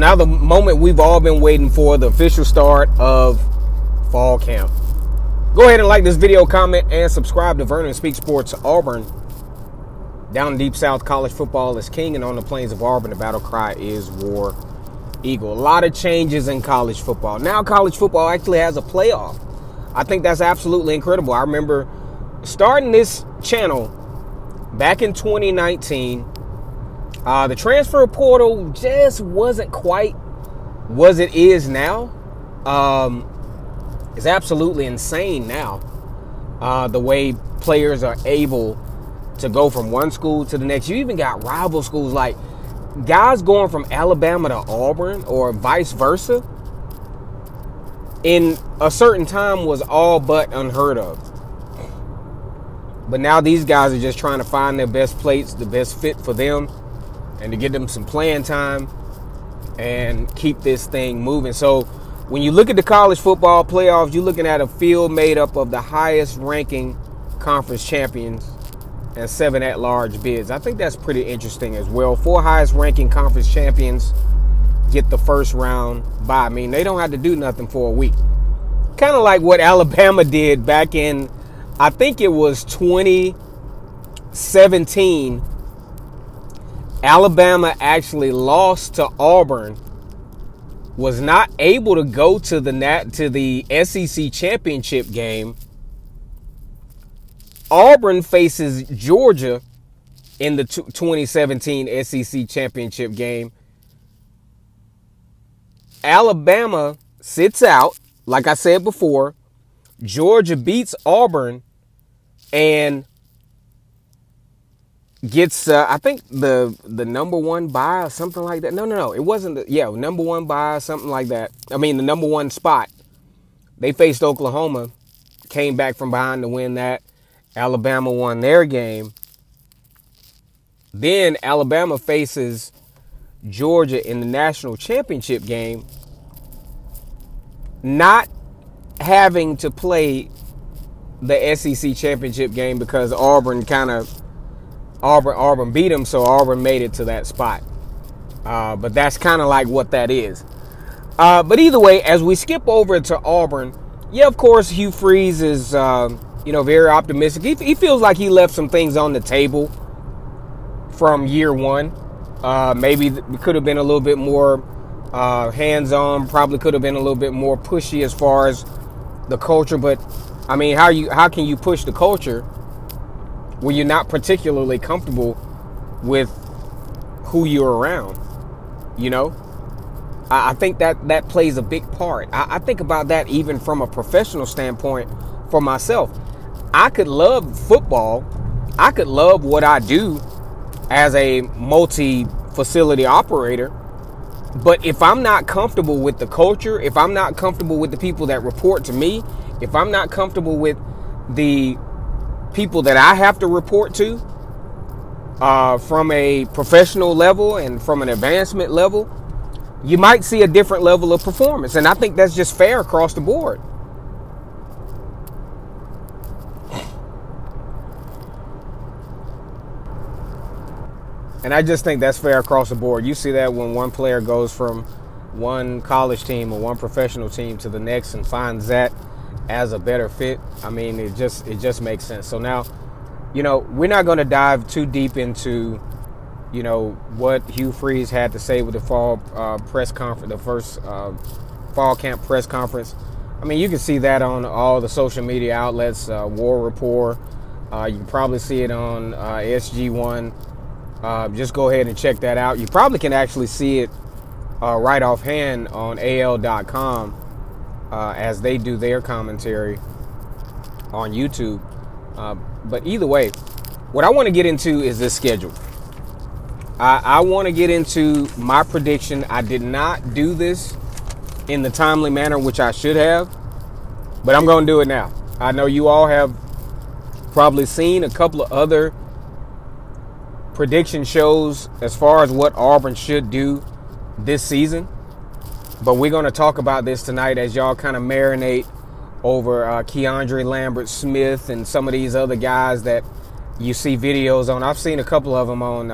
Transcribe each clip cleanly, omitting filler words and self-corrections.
now the moment we've all been waiting for, the official start of fall camp. Go ahead and like this video, comment, and subscribe to Vernon Speak Sports Auburn. Down deep south, college football is king, and on the plains of Auburn, the battle cry is War Eagle. A lot of changes in college football. Now college football actually has a playoff. I think that's absolutely incredible. I remember starting this channel back in 2019. The transfer portal just wasn't quite what it is now. It's absolutely insane now, the way players are able to go from one school to the next. You even got rival schools, like guys going from Alabama to Auburn or vice versa in a certain time was all but unheard of. But now these guys are just trying to find their best place, the best fit for them, and to get them some playing time and keep this thing moving. So when you look at the college football playoffs, you're looking at a field made up of the highest ranking conference champions and 7 at-large bids. I think that's pretty interesting as well. 4 highest ranking conference champions get the first round bye. I mean, they don't have to do nothing for a week. Kind of like what Alabama did back in, I think it was 2017. Alabama actually lost to Auburn, was not able to go to the SEC championship game. Auburn faces Georgia in the 2017 SEC championship game. Alabama sits out, like I said before. Georgia beats Auburn and gets, I think, the number 1 bye or something like that. No. It wasn't. Number 1 bye or something like that. I mean, the number 1 spot. They faced Oklahoma, came back from behind to win that. Alabama won their game. Then Alabama faces Georgia in the national championship game, not having to play the SEC championship game because Auburn beat them, so Auburn made it to that spot. But that's kind of like what that is. But either way, as we skip over to Auburn, yeah, of course, Hugh Freeze is very optimistic. He feels like he left some things on the table from year one. Maybe we could have been a little bit more hands-on. Probably could have been a little bit more pushy as far as the culture. But I mean, how can you push the culture when you're not particularly comfortable with who you're around? I think that plays a big part. I think about that even from a professional standpoint for myself. I could love football. I could love what I do as a multi-facility operator. But if I'm not comfortable with the culture, if I'm not comfortable with the people that report to me, if I'm not comfortable with the people that I have to report to from a professional level and from an advancement level, you might see a different level of performance. And I think that's just fair across the board. And I just think that's fair across the board. You see that when one player goes from one college team or one professional team to the next and finds that as a better fit. I mean, it just makes sense. So now, we're not going to dive too deep into, what Hugh Freeze had to say with the fall press conference, the first fall camp press conference. I mean, you can see that on all the social media outlets, War Report. You can probably see it on SG1. Just go ahead and check that out. You probably can actually see it right offhand on AL.com as they do their commentary on YouTube. But either way, what I want to get into is this schedule. I want to get into my prediction. I did not do this in the timely manner, which I should have, but I'm going to do it now. I know you all have probably seen a couple of other prediction shows as far as what Auburn should do this season, but we're going to talk about this tonight as y'all kind of marinate over Keandre Lambert-Smith and some of these other guys that you see videos on. I've seen a couple of them on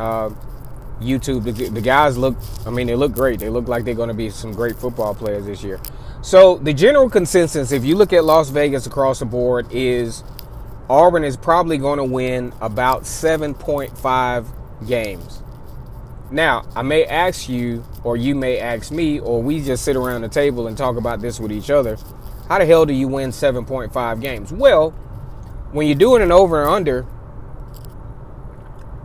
YouTube. The guys look, I mean, they look great. They look like they're going to be some great football players this year. So the general consensus, if you look at Las Vegas across the board, is Auburn is probably going to win about 7.5 games. Now, I may ask you, or you may ask me, or we just sit around the table and talk about this with each other. How the hell do you win 7.5 games? Well, when you're doing an over and under,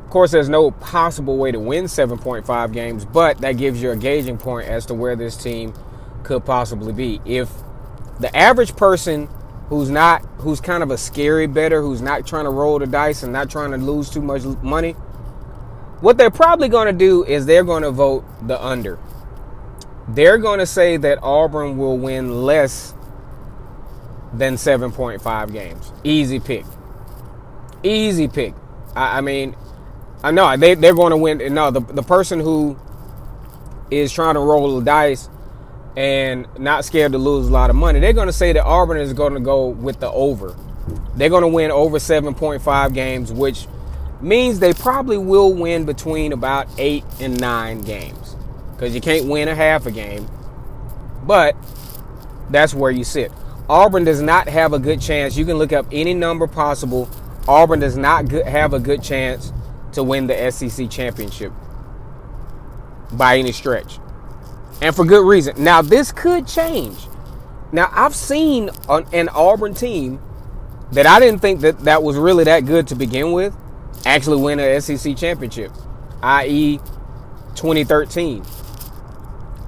of course, there's no possible way to win 7.5 games, but that gives you a gauging point as to where this team could possibly be. If the average person who's kind of a scary bettor, who's not trying to roll the dice and not trying to lose too much money, what they're probably going to do is they're going to vote the under. They're going to say that Auburn will win less than 7.5 games. Easy pick. Easy pick. I mean, I know they're going to win. No, the person who is trying to roll the dice and not scared to lose a lot of money, they're going to say that Auburn is going to go with the over. They're going to win over 7.5 games, which means they probably will win between about 8 and 9 games, because you can't win a half a game. But that's where you sit. Auburn does not have a good chance. You can look up any number possible. Auburn does not have a good chance to win the SEC championship by any stretch. And for good reason. Now, this could change. Now, I've seen an Auburn team that I didn't think that was really that good to begin with actually win an SEC championship, i.e. 2013.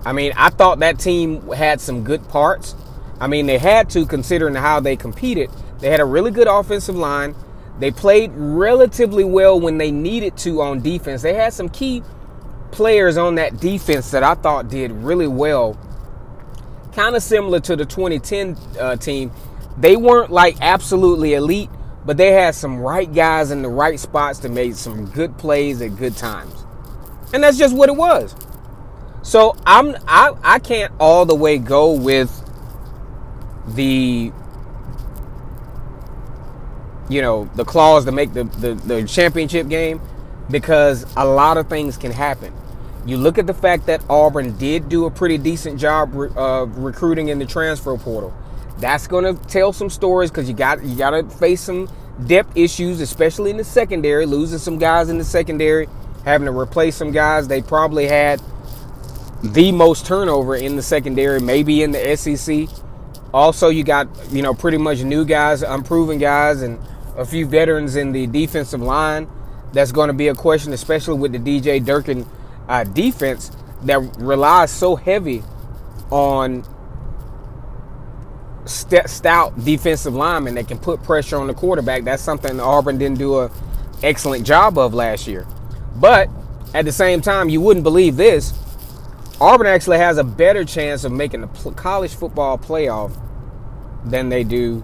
I mean, I thought that team had some good parts. I mean, they had to, considering how they competed. They had a really good offensive line. They played relatively well when they needed to on defense. They had some key players on that defense that I thought did really well. Kind of similar to the 2010 team. They weren't like absolutely elite, but they had some right guys in the right spots to make some good plays at good times. And that's just what it was. So I can't all the way go with the clause to make the championship game, because a lot of things can happen. You look at the fact that Auburn did do a pretty decent job recruiting in the transfer portal. That's going to tell some stories, because you got to face some depth issues, especially in the secondary, losing some guys in the secondary, having to replace some guys. They probably had the most turnover in the secondary, maybe in the SEC. Also, you got, pretty much new guys, unproven guys, and a few veterans in the defensive line. That's going to be a question, especially with the DJ Durkin defense that relies so heavy on stout defensive linemen that can put pressure on the quarterback. That's something Auburn didn't do an excellent job of last year. But at the same time, you wouldn't believe this. Auburn actually has a better chance of making the college football playoff than they do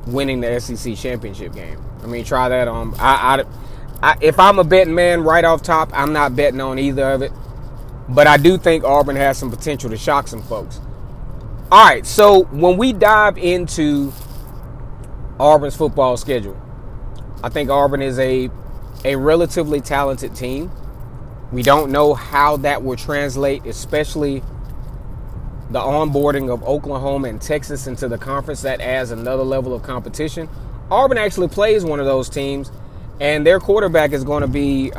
winning the SEC championship game. I mean, try that on. If I'm a betting man right off top, I'm not betting on either of it. But I do think Auburn has some potential to shock some folks. All right, so when we dive into Auburn's football schedule, I think Auburn is a relatively talented team. We don't know how that will translate, especially the onboarding of Oklahoma and Texas into the conference. That adds another level of competition. Auburn actually plays one of those teams, and their quarterback is going to be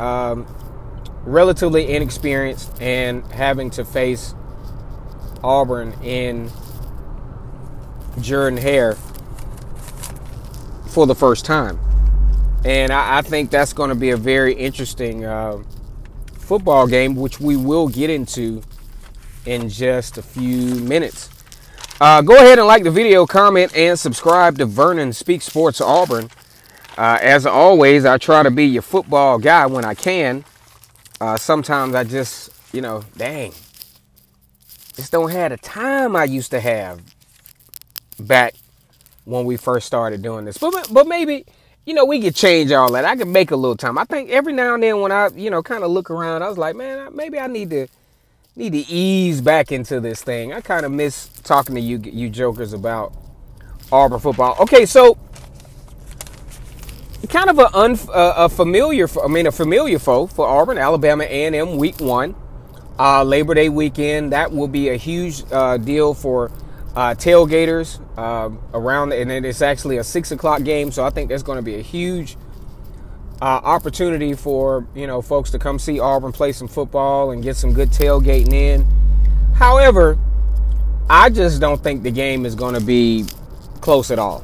relatively inexperienced and having to face Auburn in Jordan Hare for the first time. And I think that's going to be a very interesting football game, which we will get into in just a few minutes. Go ahead and like the video, comment, and subscribe to Vernon Speaks Sports Auburn. As always, I try to be your football guy when I can. Sometimes I just, dang, just don't have the time I used to have back when we first started doing this. But maybe, we could change all that. I can make a little time. I think every now and then when I, kind of look around, I was like, man, maybe I need to ease back into this thing. I kind of miss talking to you jokers about Auburn football. Okay, so kind of a familiar foe for Auburn. Alabama A&M week 1, Labor Day weekend. That will be a huge deal for tailgaters around, and it's actually a 6 o'clock game. So I think there's going to be a huge opportunity for folks to come see Auburn play some football and get some good tailgating in. However, I just don't think the game is going to be close at all.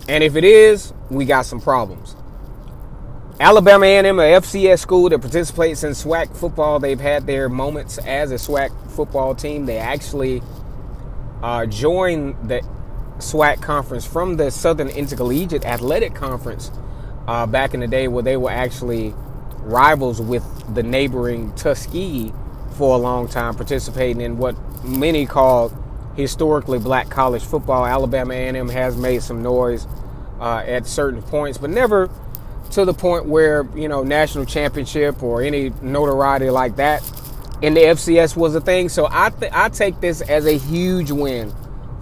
And if it is, we got some problems. Alabama A&M, a FCS school that participates in SWAC football. They've had their moments as a SWAC football team. They actually joined the SWAC conference from the Southern Intercollegiate Athletic Conference back in the day, where they were actually rivals with the neighboring Tuskegee for a long time, participating in what many call historically black college football. Alabama A&M has made some noise at certain points, but never to the point where, national championship or any notoriety like that in the FCS was a thing. So I take this as a huge win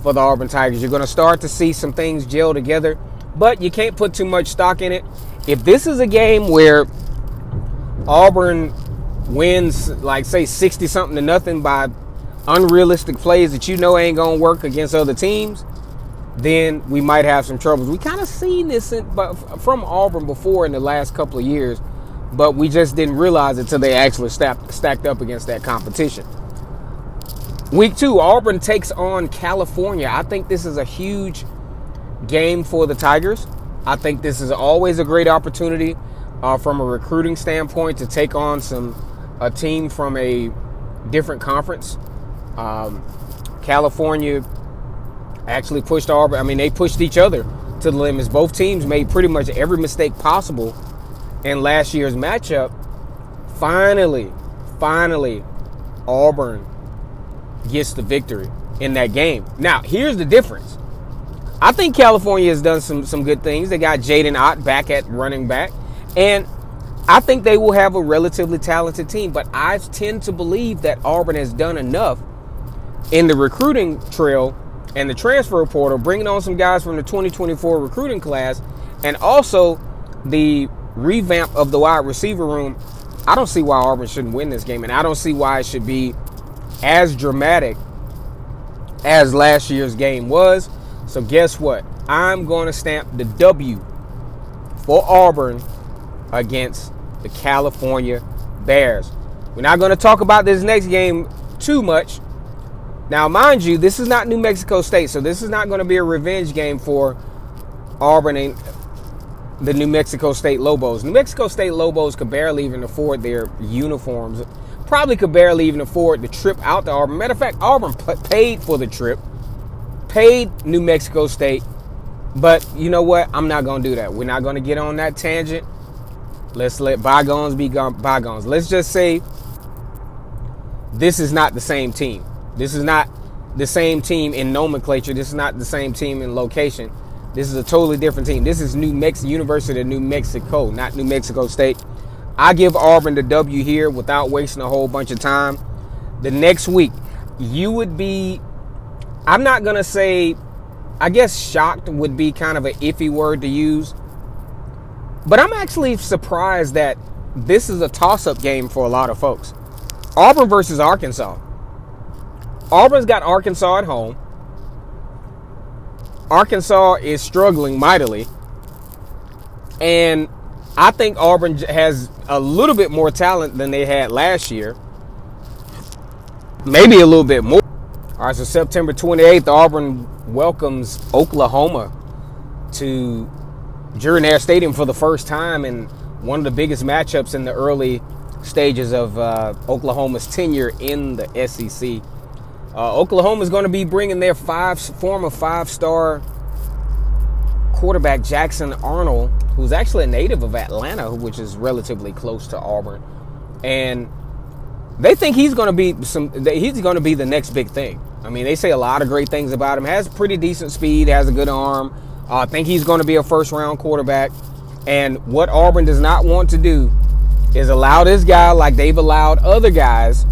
for the Auburn Tigers. You're going to start to see some things gel together, but you can't put too much stock in it. If this is a game where Auburn wins, like, say, 60-something to nothing by unrealistic plays that ain't going to work against other teams, then we might have some troubles. We kind of seen this from Auburn before in the last couple of years, but we just didn't realize it until they actually stacked up against that competition. Week 2, Auburn takes on California. I think this is a huge game for the Tigers. I think this is always a great opportunity from a recruiting standpoint to take on a team from a different conference. California actually pushed Auburn. I mean, they pushed each other to the limits. Both teams made pretty much every mistake possible in last year's matchup. Finally, Auburn gets the victory in that game. Now, here's the difference. I think California has done some good things. They got Jaden Ott back at running back, and I think they will have a relatively talented team. But I tend to believe that Auburn has done enough in the recruiting trail and the transfer portal, bringing on some guys from the 2024 recruiting class, and also the revamp of the wide receiver room. I don't see why Auburn shouldn't win this game, and I don't see why it should be as dramatic as last year's game was. So guess what? I'm going to stamp the W for Auburn against the California Bears. We're not going to talk about this next game too much. Now, mind you, this is not New Mexico State, so this is not going to be a revenge game for Auburn and the New Mexico State Lobos. New Mexico State Lobos could barely even afford their uniforms. Probably could barely even afford the trip out to Auburn. Matter of fact, Auburn paid for the trip, paid New Mexico State. But you know what? I'm not going to do that. We're not going to get on that tangent. Let's let bygones be bygones. Let's just say this is not the same team. This is not the same team in nomenclature. This is not the same team in location. This is a totally different team. This is University of New Mexico, not New Mexico State. I give Auburn the W here without wasting a whole bunch of time. The next week, you would be, I'm not going to say, I guess shocked would be kind of an iffy word to use. But I'm actually surprised that this is a toss-up game for a lot of folks. Auburn versus Arkansas. Auburn's got Arkansas at home. Arkansas is struggling mightily. And I think Auburn has a little bit more talent than they had last year. Maybe a little bit more. All right, so September 28th, Auburn welcomes Oklahoma to Jordan-Hare Stadium for the first time in one of the biggest matchups in the early stages of Oklahoma's tenure in the SEC. Oklahoma is going to be bringing their former five-star quarterback Jackson Arnold, who's actually a native of Atlanta, which is relatively close to Auburn, and they think he's going to be the next big thing. I mean, they say a lot of great things about him. Has pretty decent speed, has a good arm. I think he's going to be a first-round quarterback. And what Auburn does not want to do is allow this guy, like they've allowed other guys.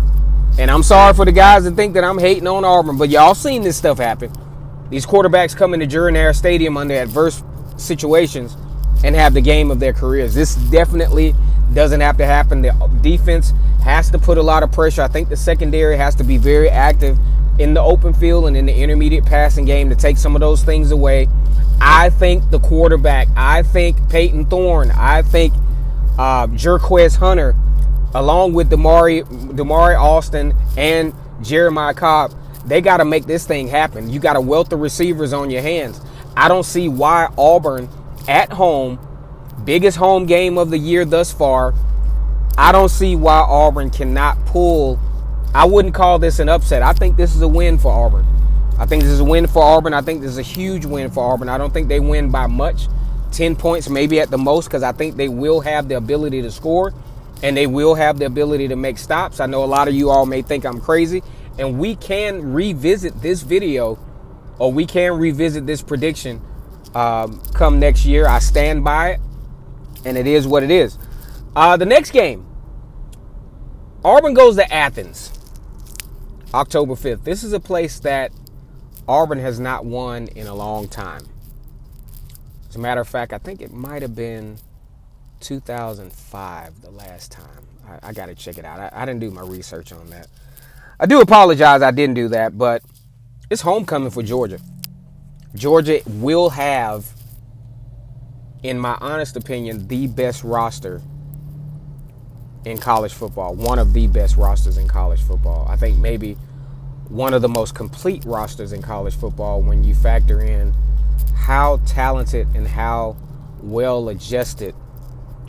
And I'm sorry for the guys that think that I'm hating on Auburn, but y'all seen this stuff happen. These quarterbacks come into Jordan-Hare Stadium under adverse situations and have the game of their careers. This definitely doesn't have to happen. The defense has to put a lot of pressure. I think the secondary has to be very active in the open field and in the intermediate passing game to take some of those things away. I think the quarterback, I think Peyton Thorne, I think Jerquez Hunter, along with Damari Alston and Jeremiah Cobb, they got to make this thing happen. You got a wealth of receivers on your hands. I don't see why Auburn at home, biggest home game of the year thus far, I don't see why Auburn cannot pull. I wouldn't call this an upset. I think this is a win for Auburn. I think this is a win for Auburn. I think this is a huge win for Auburn. I don't think they win by much, 10 points maybe at the most, because I think they will have the ability to score and they will have the ability to make stops. I know a lot of you all may think I'm crazy, and we can revisit this video, or we can revisit this prediction come next year. I stand by it, and it is what it is. The next game, Auburn goes to Athens, October 5th. This is a place that Auburn has not won in a long time. As a matter of fact, I think it might have been 2005 the last time. I got to check it out. I didn't do my research on that. I do apologize I didn't do that, but it's homecoming for Georgia. Georgia will have, in my honest opinion, the best roster in college football. One of the best rosters in college football. I think maybe one of the most complete rosters in college football when you factor in how talented and how well adjusted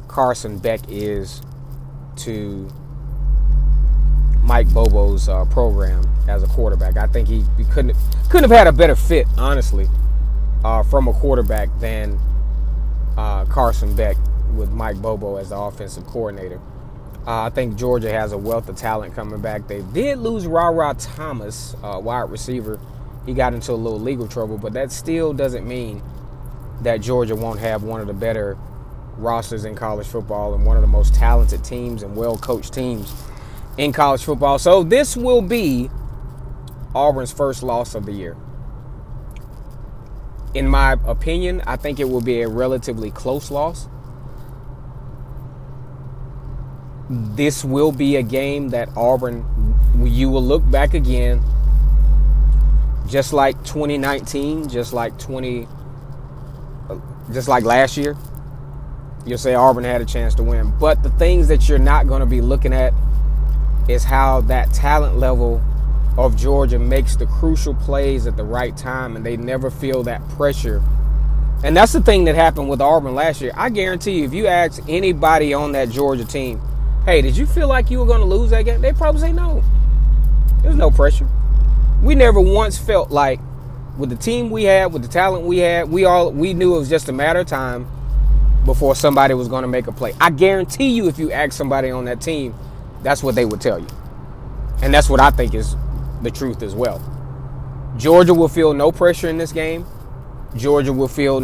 Carson Beck is to Mike Bobo's program as a quarterback. I think he couldn't have had a better fit, honestly, from a quarterback than Carson Beck with Mike Bobo as the offensive coordinator. I think Georgia has a wealth of talent coming back. They did lose Ra Thomas, wide receiver. He got into a little legal trouble, but that still doesn't mean that Georgia won't have one of the better rosters in college football and one of the most talented teams and well-coached teams in college football. So this will be Auburn's first loss of the year. In my opinion, I think it will be a relatively close loss. This will be a game that Auburn, you will look back again, just like 2019, just like last year. You'll say Auburn had a chance to win. But the things that you're not going to be looking at is how that talent level of Georgia makes the crucial plays at the right time, and they never feel that pressure. And that's the thing that happened with Auburn last year. I guarantee you, if you ask anybody on that Georgia team, hey, did you feel like you were going to lose that game? They'd probably say no. There's no pressure. We never once felt like, with the team we had, with the talent we had, we knew it was just a matter of time before somebody was going to make a play. I guarantee you, if you ask somebody on that team, that's what they would tell you. And that's what I think is the truth as well. Georgia will feel no pressure in this game. Georgia will feel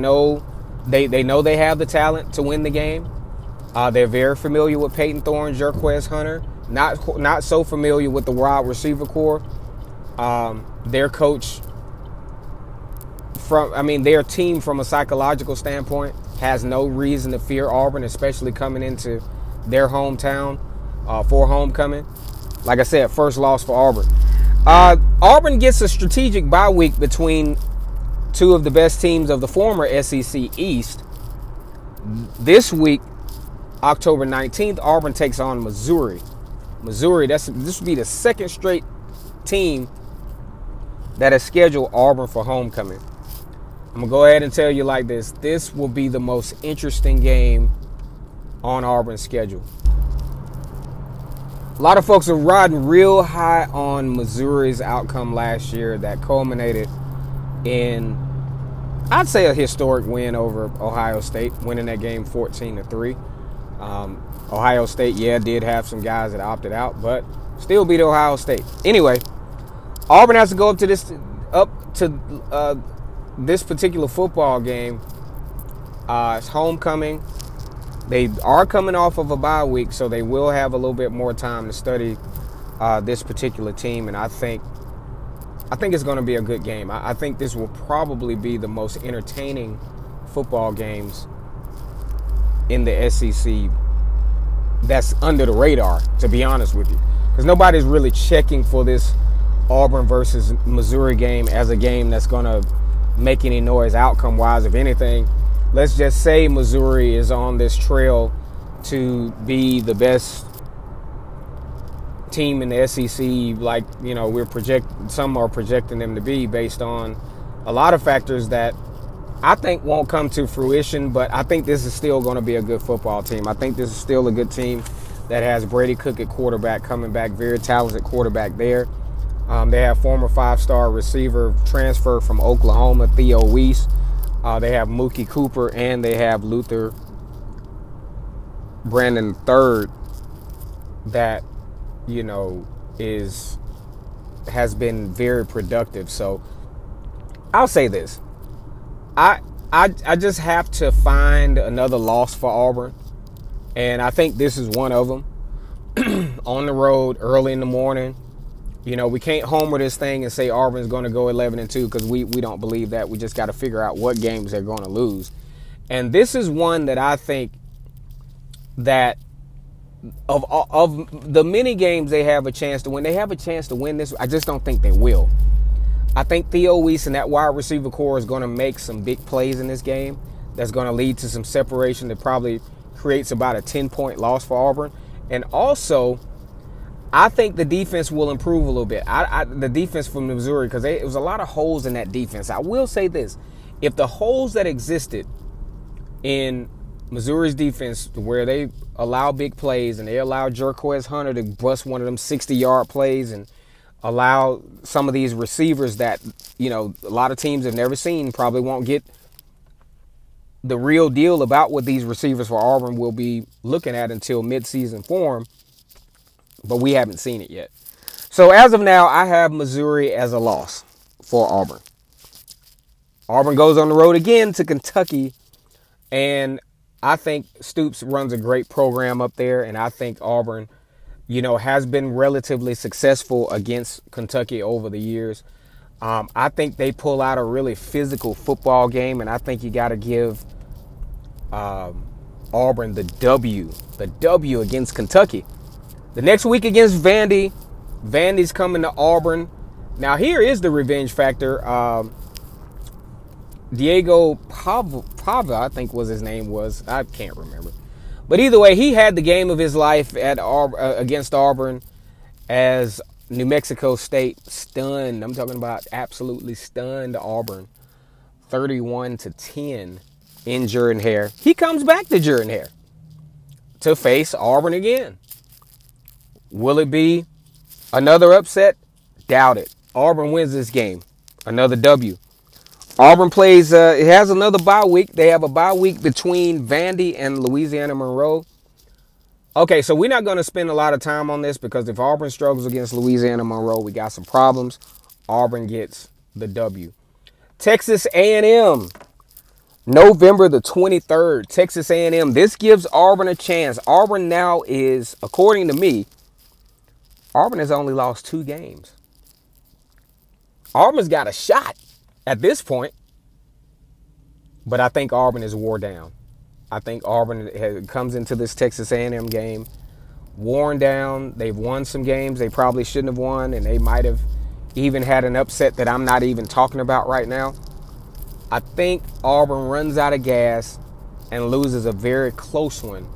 they know they have the talent to win the game. They're very familiar with Peyton Thorne, Jerquez Hunter. Not so familiar with the wide receiver core. Their coach, their team from a psychological standpoint has no reason to fear Auburn, especially coming into their hometown for homecoming. Like I said, first loss for Auburn. Auburn gets a strategic bye week between two of the best teams of the former SEC East. This week, October 19th, Auburn takes on Missouri. Missouri, this will be the second straight team that has scheduled Auburn for homecoming. I'm going to go ahead and tell you like this. This will be the most interesting game on Auburn's schedule. A lot of folks are riding real high on Missouri's outcome last year that culminated in, I'd say, a historic win over Ohio State, winning that game 14-3. Ohio State, did have some guys that opted out, but still beat Ohio State. Anyway, Auburn has to go up to this particular football game. It's homecoming. They are coming off of a bye week, so they will have a little bit more time to study this particular team, and I think it's going to be a good game. I think this will probably be the most entertaining football games in the SEC that's under the radar, to be honest with you, because nobody's really checking for this Auburn versus Missouri game as a game that's going to make any noise outcome-wise. If anything, let's just say Missouri is on this trail to be the best team in the SEC, like, you know, some are projecting them to be, based on a lot of factors that I think won't come to fruition. But I think this is still going to be a good football team. I think this is still a good team that has Brady Cook at quarterback, coming back, very talented quarterback there. They have former 5-star receiver transfer from Oklahoma, Theo Weiss. They have Mookie Cooper, and they have Luther Brandon III that, you know, has been very productive. So I'll say this. I just have to find another loss for Auburn, and I think this is one of them. On the road, early in the morning. You know, we can't homer this thing and say Auburn's going to go 11-2, because we don't believe that. We just got to figure out what games they're going to lose. And this is one that I think that of the many games they have a chance to win, they have a chance to win this. I just don't think they will. I think Theo Weiss and that wide receiver core is going to make some big plays in this game. That's going to lead to some separation that probably creates about a 10-point loss for Auburn. And also, I think the defense will improve a little bit. The defense from Missouri, because it was a lot of holes in that defense. I will say this. If the holes that existed in Missouri's defense, where they allow big plays and they allow Jerquez Hunter to bust one of them 60-yard plays and allow some of these receivers that, you know, a lot of teams have never seen, probably won't get the real deal about what these receivers for Auburn will be looking at until midseason form. But we haven't seen it yet. So as of now, I have Missouri as a loss for Auburn. Auburn goes on the road again to Kentucky. And I think Stoops runs a great program up there. And I think Auburn, you know, has been relatively successful against Kentucky over the years. I think they pull out a really physical football game. And I think you got to give Auburn the W against Kentucky. The next week against Vandy. Vandy's coming to Auburn. Now, here is the revenge factor. Diego Pava, I think was his name was. I can't remember. But either way, he had the game of his life at against Auburn as New Mexico State stunned. I'm talking about absolutely stunned Auburn. 31-10 in Jordan-Hare. He comes back to Jordan-Hare to face Auburn again. Will it be another upset? Doubt it. Auburn wins this game. Another W. Auburn plays, it has another bye week. They have a bye week between Vandy and Louisiana Monroe. Okay, so we're not going to spend a lot of time on this, because if Auburn struggles against Louisiana Monroe, we got some problems. Auburn gets the W. Texas A&M, November the 23rd. Texas A&M. This gives Auburn a chance. Auburn now is, according to me, Auburn has only lost 2 games. Auburn's got a shot at this point. But I think Auburn is wore down. I think Auburn comes into this Texas A&M game worn down. They've won some games they probably shouldn't have won, and they might have even had an upset that I'm not even talking about right now. I think Auburn runs out of gas and loses a very close one.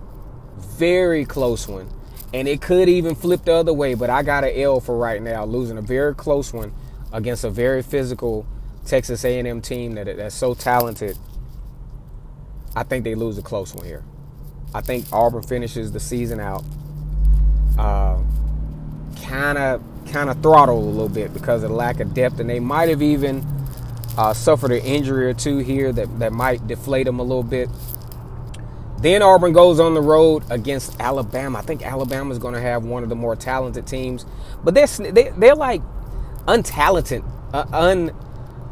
Very close one. And it could even flip the other way, but I got an L for right now, losing a very close one against a very physical Texas A&M team that's so talented. I think they lose a close one here. I think Auburn finishes the season out kind of throttled a little bit because of the lack of depth, and they might have even suffered an injury or two here that might deflate them a little bit. Then Auburn goes on the road against Alabama. I think Alabama's going to have one of the more talented teams, but they're like untalented,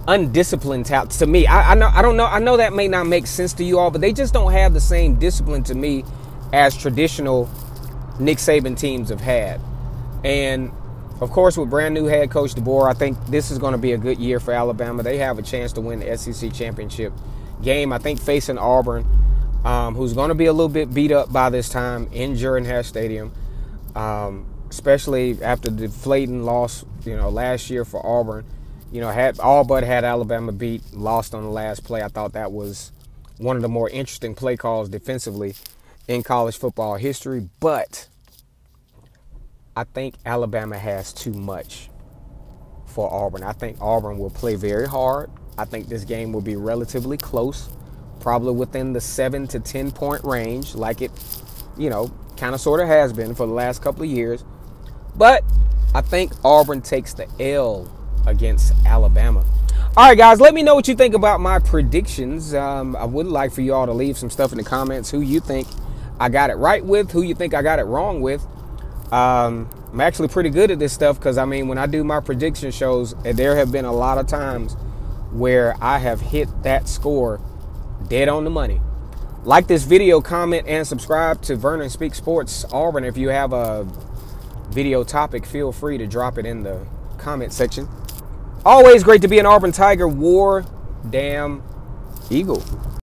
undisciplined talent to me. I know that may not make sense to you all, but they just don't have the same discipline to me as traditional Nick Saban teams have had. And of course, with brand new head coach DeBoer, I think this is going to be a good year for Alabama. They have a chance to win the SEC championship game. I think facing Auburn who's going to be a little bit beat up by this time in Jordan-Hare Stadium, especially after the deflating loss, last year for Auburn. Had all but had Alabama beat, lost on the last play. I thought that was one of the more interesting play calls defensively in college football history. But I think Alabama has too much for Auburn. I think Auburn will play very hard. I think this game will be relatively close, probably within the 7 to 10 point range, like it, kind of sort of has been for the last couple of years. But I think Auburn takes the L against Alabama. All right, guys, let me know what you think about my predictions. I would like for you all to leave some stuff in the comments, who you think I got it right with, who you think I got it wrong with. I'm actually pretty good at this stuff because, when I do my prediction shows, there have been a lot of times where I have hit that score dead on the money. Like this video, comment, and subscribe to Vernon Speaks Sports Auburn. If you have a video topic, feel free to drop it in the comment section. Always great to be an Auburn Tiger. War damn Eagle.